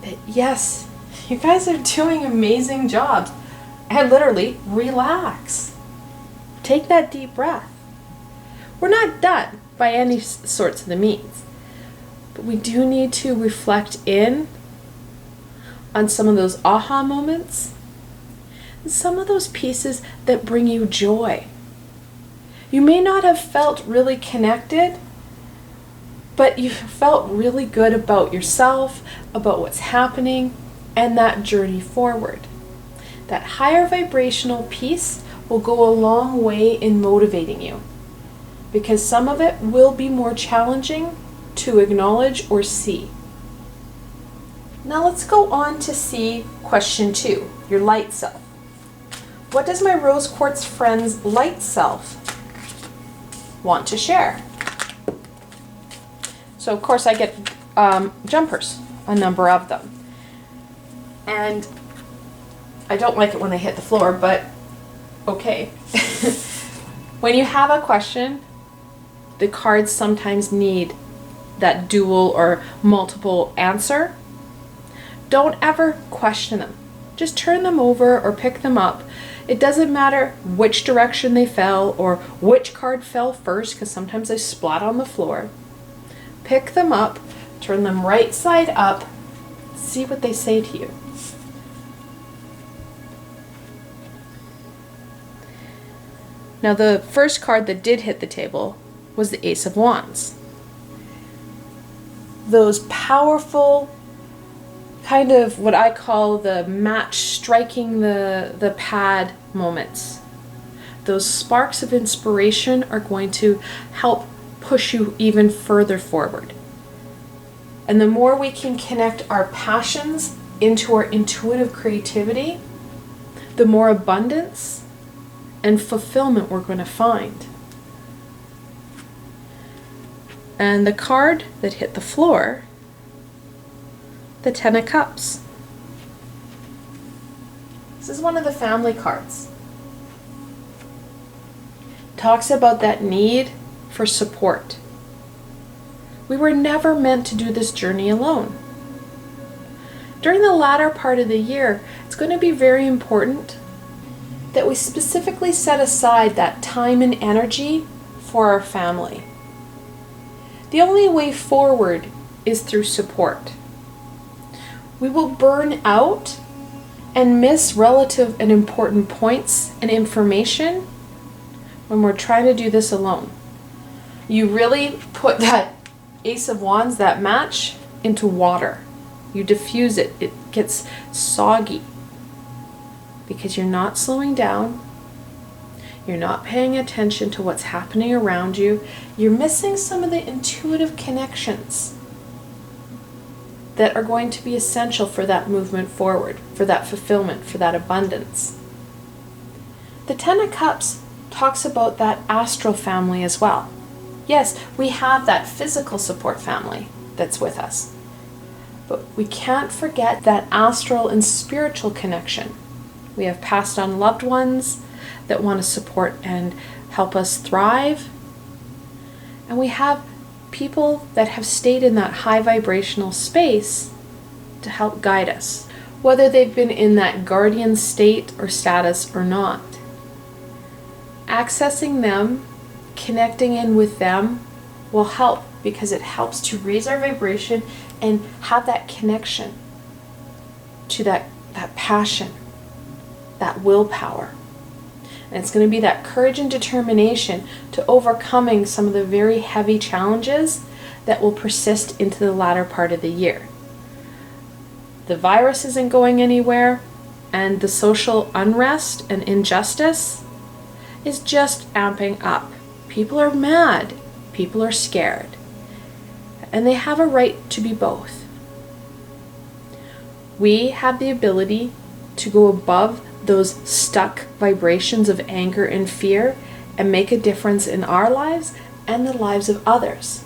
that yes, you guys are doing amazing jobs. And literally, relax. Take that deep breath. We're not done by any sorts of the means. But we do need to reflect in on some of those aha moments and some of those pieces that bring you joy. You may not have felt really connected, but you felt really good about yourself, about what's happening, and that journey forward. That higher vibrational piece will go a long way in motivating you, because some of it will be more challenging to acknowledge or see. Now let's go on to see question 2, your light self. What does my rose quartz friend's light self want to share? So of course I get jumpers, a number of them. And I don't like it when they hit the floor, but okay. When you have a question, the cards sometimes need that dual or multiple answer. Don't ever question them. Just turn them over or pick them up. It doesn't matter which direction they fell or which card fell first, because sometimes they splat on the floor. Pick them up, turn them right side up, see what they say to you. Now the first card that did hit the table was the Ace of Wands. Those powerful, kind of what I call the match striking the pad moments. Those sparks of inspiration are going to help push you even further forward. And the more we can connect our passions into our intuitive creativity, the more abundance and fulfillment we're going to find. And the card that hit the floor, the Ten of Cups. This is one of the family cards. Talks about that need for support. We were never meant to do this journey alone. During the latter part of the year, it's going to be very important that we specifically set aside that time and energy for our family. The only way forward is through support. We will burn out and miss relative and important points and information when we're trying to do this alone. You really put that Ace of Wands, that match, into water. You diffuse it. It gets soggy because you're not slowing down. You're not paying attention to what's happening around you. You're missing some of the intuitive connections that are going to be essential for that movement forward, for that fulfillment, for that abundance. The Ten of Cups talks about that astral family as well. Yes, we have that physical support family that's with us, but we can't forget that astral and spiritual connection. We have passed on loved ones that want to support and help us thrive. And we have people that have stayed in that high vibrational space to help guide us, whether they've been in that guardian state or status or not. Accessing them, connecting in with them will help, because it helps to raise our vibration and have that connection to that passion, that willpower. And it's going to be that courage and determination to overcoming some of the very heavy challenges that will persist into the latter part of the year. The virus isn't going anywhere, and the social unrest and injustice is just amping up. People are mad, people are scared, and they have a right to be both. We have the ability to go above those stuck vibrations of anger and fear and make a difference in our lives and the lives of others.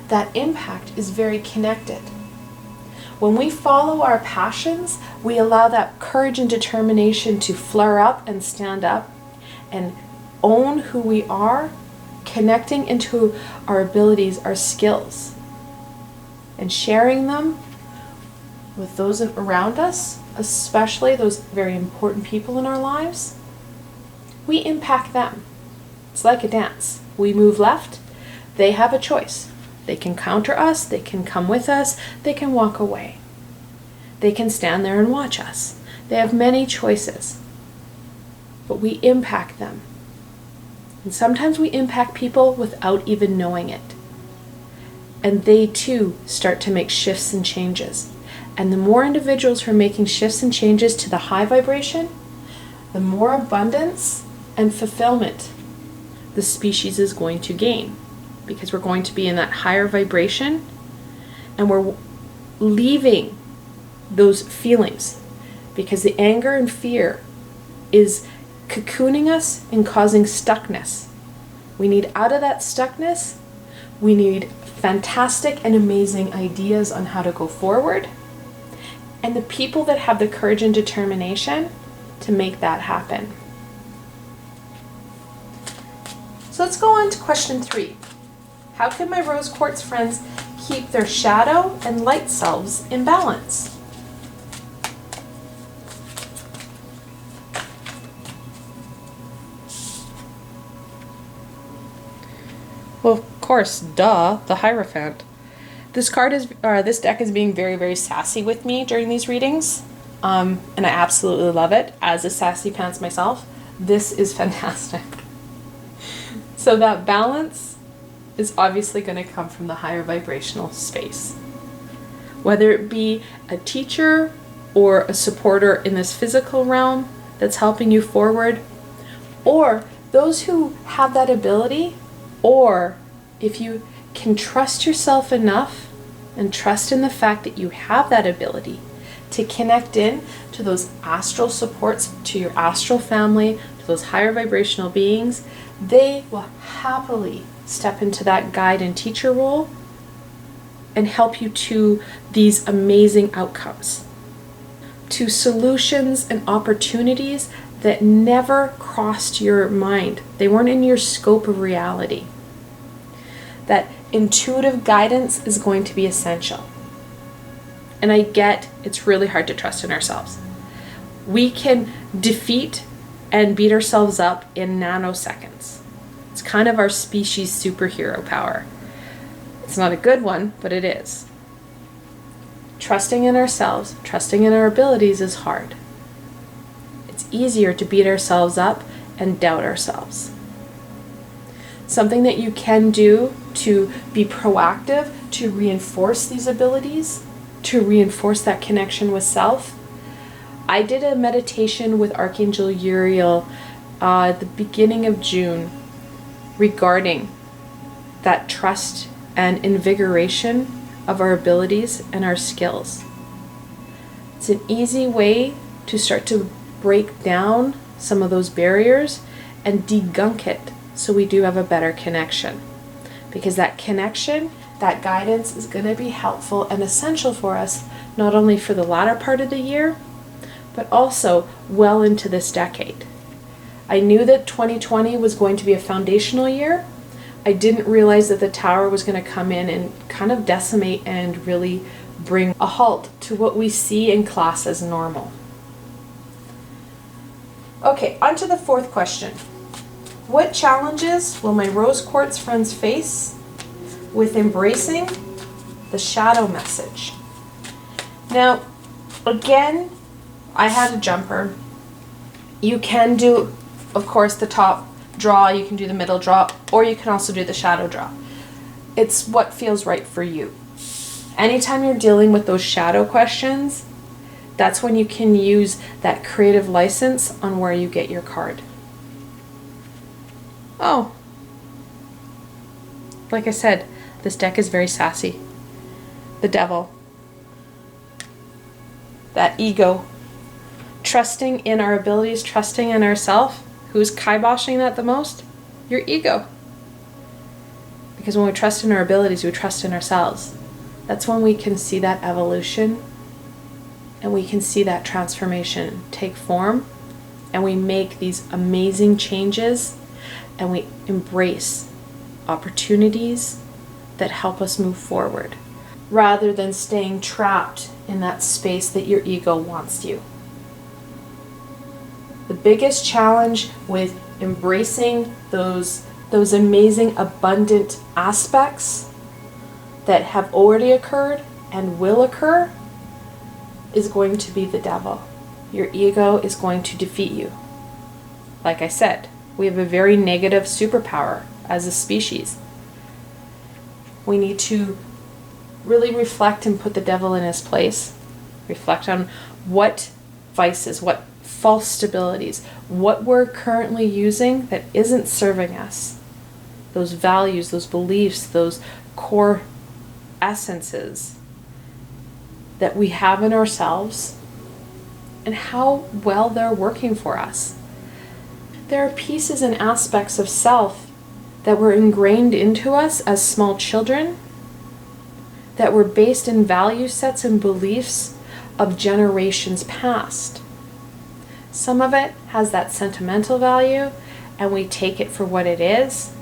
That impact is very connected. When we follow our passions, we allow that courage and determination to flare up and stand up and own who we are, connecting into our abilities, our skills, and sharing them with those around us, especially those very important people in our lives. We impact them. It's like a dance. We move left, they have a choice. They can counter us, they can come with us, they can walk away. They can stand there and watch us. They have many choices, but we impact them. And sometimes we impact people without even knowing it. And they too start to make shifts and changes. And the more individuals who are making shifts and changes to the high vibration, the more abundance and fulfillment the species is going to gain. Because we're going to be in that higher vibration, and we're leaving those feelings, because the anger and fear is cocooning us and causing stuckness. We need out of that stuckness. We need fantastic and amazing ideas on how to go forward, and the people that have the courage and determination to make that happen. So let's go on to question 3. How can my rose quartz friends keep their shadow and light selves in balance? Well, of course, duh, the Hierophant. This deck is being very, very sassy with me during these readings, and I absolutely love it. As a sassy pants myself, this is fantastic. So that balance is obviously going to come from the higher vibrational space. Whether it be a teacher or a supporter in this physical realm that's helping you forward, or those who have that ability, or if you can trust yourself enough and trust in the fact that you have that ability to connect in to those astral supports, to your astral family, to those higher vibrational beings, they will happily step into that guide and teacher role and help you to these amazing outcomes, to solutions and opportunities that never crossed your mind. They weren't in your scope of reality. That intuitive guidance is going to be essential. And I get it's really hard to trust in ourselves. We can defeat and beat ourselves up in nanoseconds. It's kind of our species superhero power. It's not a good one, but it is. Trusting in ourselves, trusting in our abilities is hard. It's easier to beat ourselves up and doubt ourselves. Something that you can do to be proactive, to reinforce these abilities, to reinforce that connection with self. I did a meditation with Archangel Uriel at the beginning of June regarding that trust and invigoration of our abilities and our skills. It's an easy way to start to break down some of those barriers and degunk it so we do have a better connection. Because that connection, that guidance is going to be helpful and essential for us, not only for the latter part of the year, but also well into this decade. I knew that 2020 was going to be a foundational year. I didn't realize that the tower was going to come in and kind of decimate and really bring a halt to what we see in class as normal. Okay, on to the fourth question. What challenges will my rose quartz friends face with embracing the shadow message. Now, again, I had a jumper. You can do, of course, the top draw, you can do the middle draw, or you can also do the shadow draw. It's what feels right for you. Anytime you're dealing with those shadow questions, that's when you can use that creative license on where you get your card. Oh, like I said, this deck is very sassy. The devil. That ego. Trusting in our abilities, trusting in ourselves. Who's kiboshing that the most? Your ego. Because when we trust in our abilities, we trust in ourselves. That's when we can see that evolution and we can see that transformation take form, and we make these amazing changes and we embrace opportunities that help us move forward rather than staying trapped in that space that your ego wants you. The biggest challenge with embracing those amazing abundant aspects that have already occurred and will occur is going to be the devil. Your ego is going to defeat you. Like I said, we have a very negative superpower as a species. We need to really reflect and put the devil in his place. Reflect on what vices, what false stabilities, what we're currently using that isn't serving us. Those values, those beliefs, those core essences that we have in ourselves, and how well they're working for us. There are pieces and aspects of self that were ingrained into us as small children, that were based in value sets and beliefs of generations past. Some of it has that sentimental value, and we take it for what it is.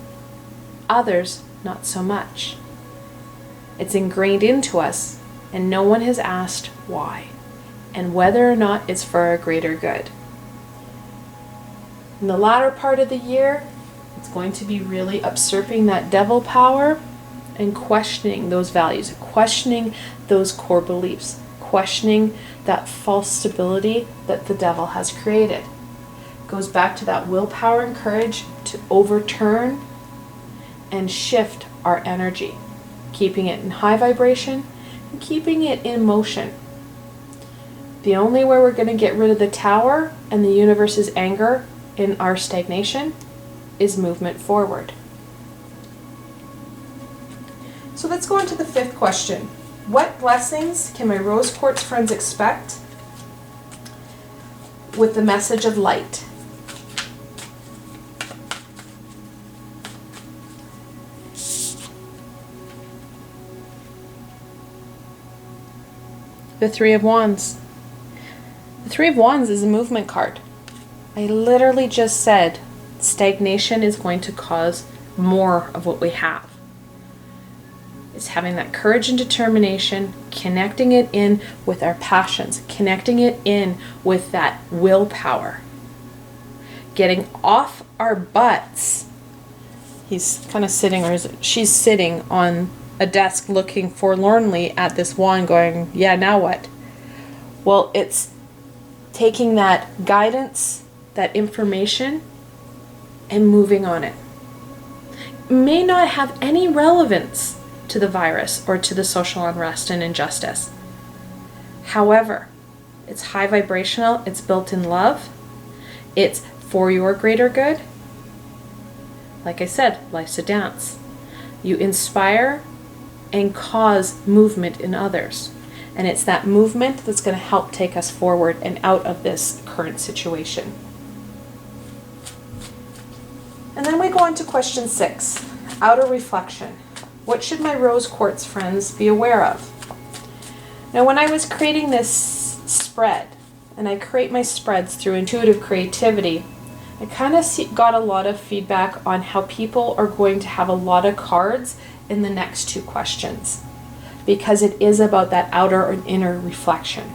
Others, not so much. It's ingrained into us, and no one has asked why, and whether or not it's for our greater good. In the latter part of the year, it's going to be really usurping that devil power and questioning those values, questioning those core beliefs, questioning that false stability that the devil has created. It goes back to that willpower and courage to overturn and shift our energy, keeping it in high vibration and keeping it in motion. The only way we're going to get rid of the tower and the universe's anger in our stagnation is movement forward. So let's go into the fifth question. What blessings can my rose quartz friends expect with the message of light? The Three of Wands. The Three of Wands is a movement card. I literally just said stagnation is going to cause more of what we have. It's having that courage and determination, connecting it in with our passions, connecting it in with that willpower, getting off our butts. He's kind of sitting, or she's sitting on a desk looking forlornly at this wand going, yeah, now what? Well, it's taking that guidance, that information, and moving on it. It may not have any relevance to the virus or to the social unrest and injustice. However, it's high vibrational, it's built in love, it's for your greater good. Like I said, life's a dance. You inspire and cause movement in others. And it's that movement that's going to help take us forward and out of this current situation. And then we go on to question 6, outer reflection. What should my rose quartz friends be aware of? Now, when I was creating this spread, and I create my spreads through intuitive creativity, I kind of got a lot of feedback on how people are going to have a lot of cards in the next 2 questions, because it is about that outer and inner reflection.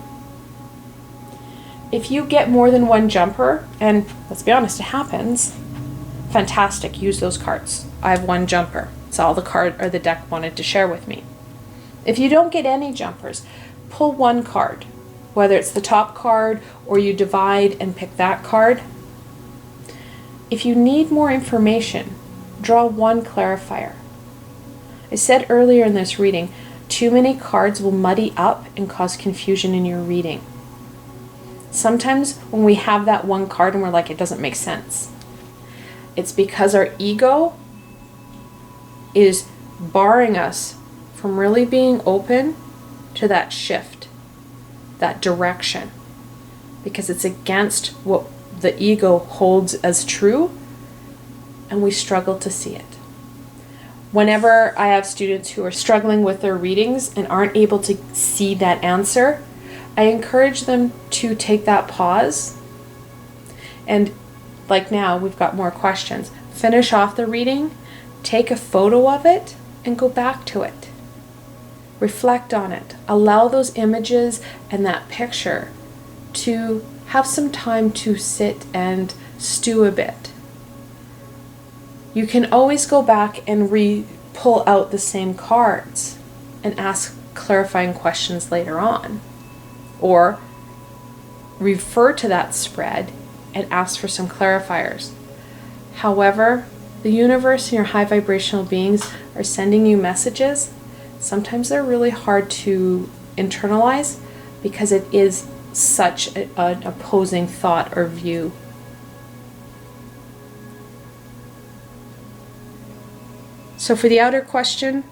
If you get more than one jumper, and let's be honest, it happens, fantastic, use those cards. I have 1 jumper. It's all the card or the deck wanted to share with me. If you don't get any jumpers, pull one card, whether it's the top card or you divide and pick that card. If you need more information, draw one clarifier. I said earlier in this reading, too many cards will muddy up and cause confusion in your reading. Sometimes when we have that one card and we're like, it doesn't make sense, it's because our ego is barring us from really being open to that shift, that direction, because it's against what the ego holds as true, and we struggle to see it. Whenever I have students who are struggling with their readings and aren't able to see that answer, I encourage them to take that pause, and like now, we've got more questions. Finish off the reading, take a photo of it, and go back to it. Reflect on it. Allow those images and that picture to have some time to sit and stew a bit. You can always go back and pull out the same cards and ask clarifying questions later on. Or refer to that spread and ask for some clarifiers. However, the universe and your high vibrational beings are sending you messages. Sometimes they're really hard to internalize because it is such an opposing thought or view. So for the outer question,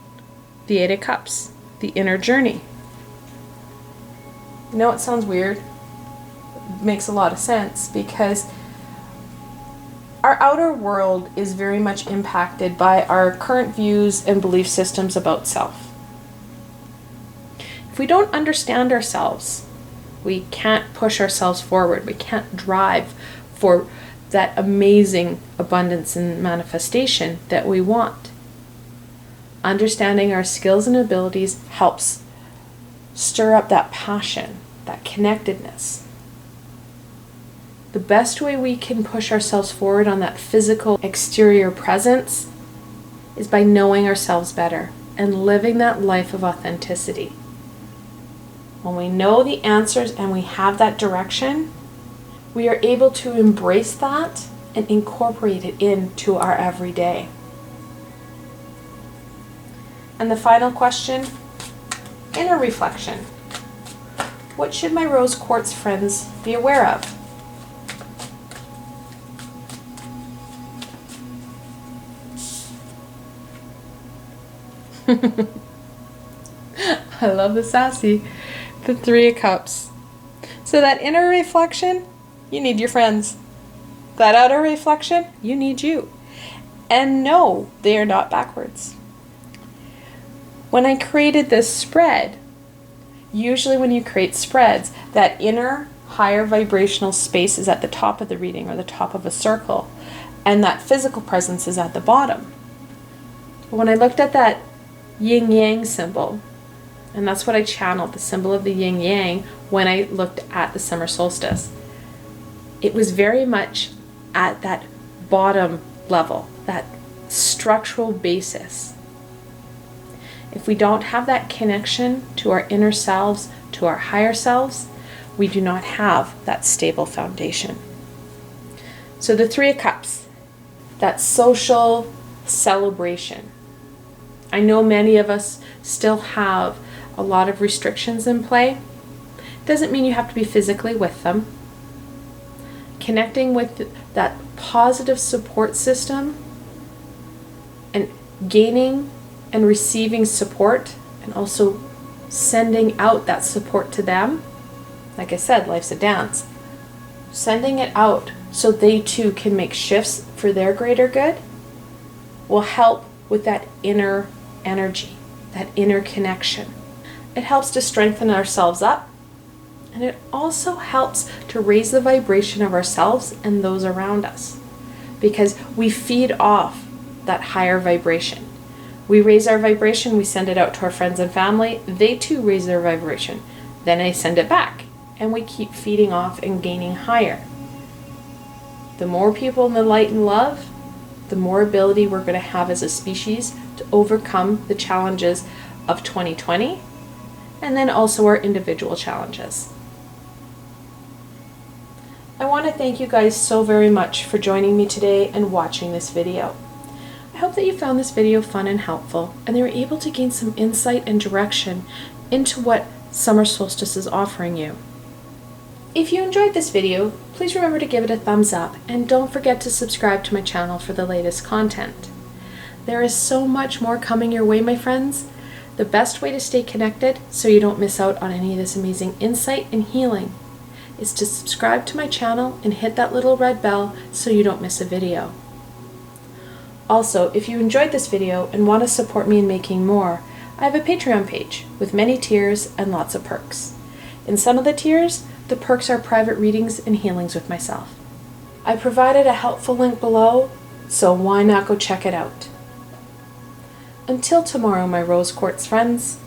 the Eight of Cups, the inner journey. I know it sounds weird. It makes a lot of sense because our outer world is very much impacted by our current views and belief systems about self. If we don't understand ourselves, we can't push ourselves forward. We can't drive for that amazing abundance and manifestation that we want. Understanding our skills and abilities helps stir up that passion, that connectedness. The best way we can push ourselves forward on that physical exterior presence is by knowing ourselves better and living that life of authenticity. When we know the answers and we have that direction, we are able to embrace that and incorporate it into our everyday. And the final question, inner reflection. What should my rose quartz friends be aware of? I love the sassy. The Three of Cups. So that inner reflection, you need your friends. That outer reflection, you need you. And no, they are not backwards. When I created this spread, usually when you create spreads, that inner higher vibrational space is at the top of the reading or the top of a circle, and that physical presence is at the bottom. When I looked at that yin-yang symbol, and that's what I channeled, the symbol of the yin-yang, when I looked at the summer solstice, it was very much at that bottom level, that structural basis. If we don't have that connection to our inner selves, to our higher selves, we do not have that stable foundation. So the Three of Cups, that social celebration. I know many of us still have a lot of restrictions in play. Doesn't mean you have to be physically with them. Connecting with that positive support system and gaining and receiving support and also sending out that support to them. Like I said, life's a dance. Sending it out so they too can make shifts for their greater good will help with that inner energy, that inner connection. It helps to strengthen ourselves up, and it also helps to raise the vibration of ourselves and those around us, because we feed off that higher vibration. We raise our vibration, we send it out to our friends and family, they too raise their vibration. Then I send it back, and we keep feeding off and gaining higher. The more people in the light and love, the more ability we're going to have as a species to overcome the challenges of 2020, and then also our individual challenges. I want to thank you guys so very much for joining me today and watching this video. I hope that you found this video fun and helpful, and that you were able to gain some insight and direction into what summer solstice is offering you. If you enjoyed this video, please remember to give it a thumbs up, and don't forget to subscribe to my channel for the latest content. There is so much more coming your way, my friends. The best way to stay connected so you don't miss out on any of this amazing insight and healing is to subscribe to my channel and hit that little red bell so you don't miss a video. Also, if you enjoyed this video and want to support me in making more, I have a Patreon page with many tiers and lots of perks. In some of the tiers, the perks are private readings and healings with myself. I provided a helpful link below, so why not go check it out? Until tomorrow, my rose quartz friends,